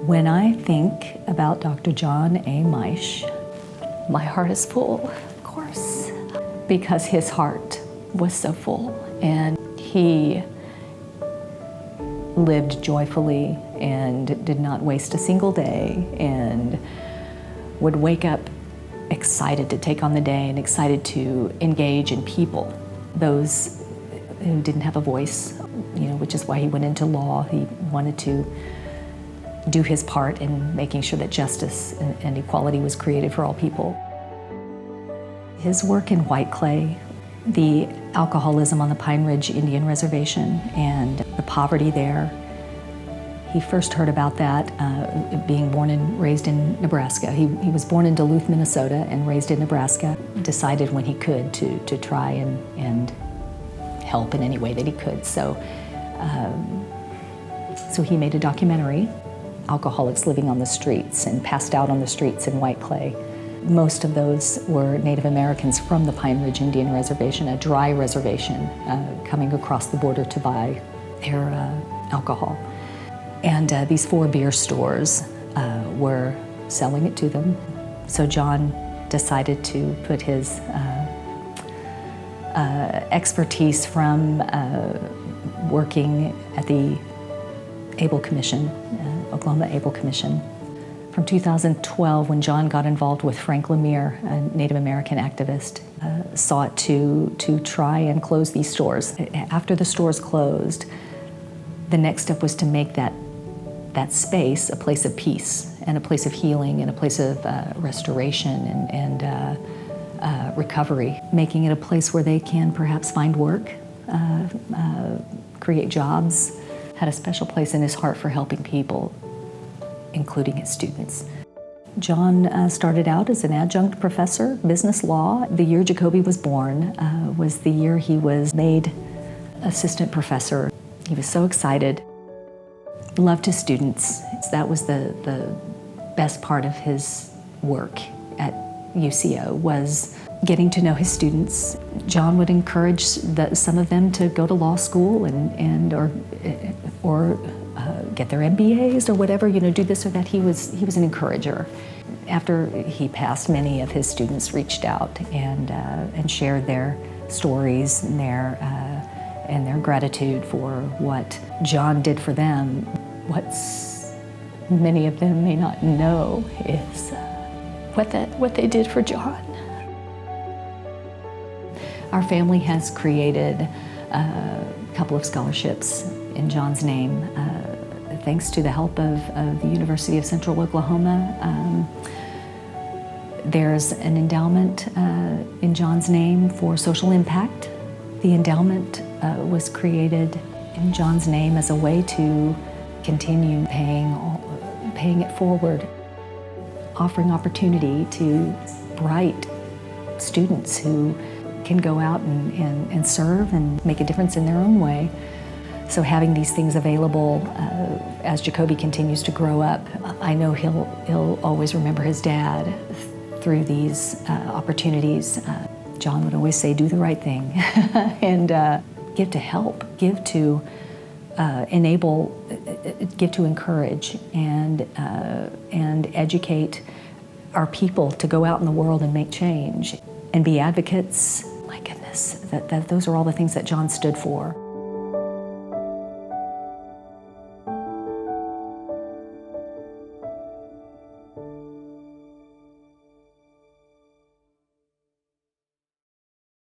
When I think about Dr. John A. Maisch, my heart is full, of course, because his heart was so full, and he lived joyfully and did not waste a single day, and would wake up excited to take on the day and excited to engage in people, those who didn't have a voice, which is why he went into law. He wanted to do his part in making sure that justice and equality was created for all people. His work in White Clay, the alcoholism on the Pine Ridge Indian Reservation and the poverty there, he first heard about that being born and raised in Nebraska. He was born in Duluth, Minnesota, and raised in Nebraska. Decided when he could to try and help in any way that he could. So he made a documentary, Alcoholics Living on the Streets, and passed out on the streets in White Clay. Most of those were Native Americans from the Pine Ridge Indian Reservation, a dry reservation, coming across the border to buy their alcohol. And these 4 beer stores were selling it to them. So John decided to put his expertise from working at the Able Commission, Oklahoma Able Commission. From 2012, when John got involved with Frank Lemire, a Native American activist, sought to try and close these stores. After the stores closed, the next step was to make that space a place of peace and a place of healing and a place of restoration and recovery, making it a place where they can perhaps find work, create jobs. Had a special place in his heart for helping people, including his students. John started out as an adjunct professor, business law. The year Jacoby was born was the year he was made assistant professor. He was so excited, loved his students. That was the best part of his work at UCO, was getting to know his students. John would encourage some of them to go to law school or get their MBAs or whatever, do this or that. He was an encourager. After he passed, many of his students reached out and shared their stories and their gratitude for what John did for them. What many of them may not know is what they did for John. Our family has created a couple of scholarships in John's name, thanks to the help of the University of Central Oklahoma. There's an endowment in John's name for social impact. The endowment was created in John's name as a way to continue paying it forward, offering opportunity to bright students who can go out and serve and make a difference in their own way. So having these things available as Jacoby continues to grow up, I know he'll always remember his dad through these opportunities. John would always say, do the right thing and give to help, give to enable, give to encourage and educate our people to go out in the world and make change and be advocates. My goodness, those are all the things that John stood for.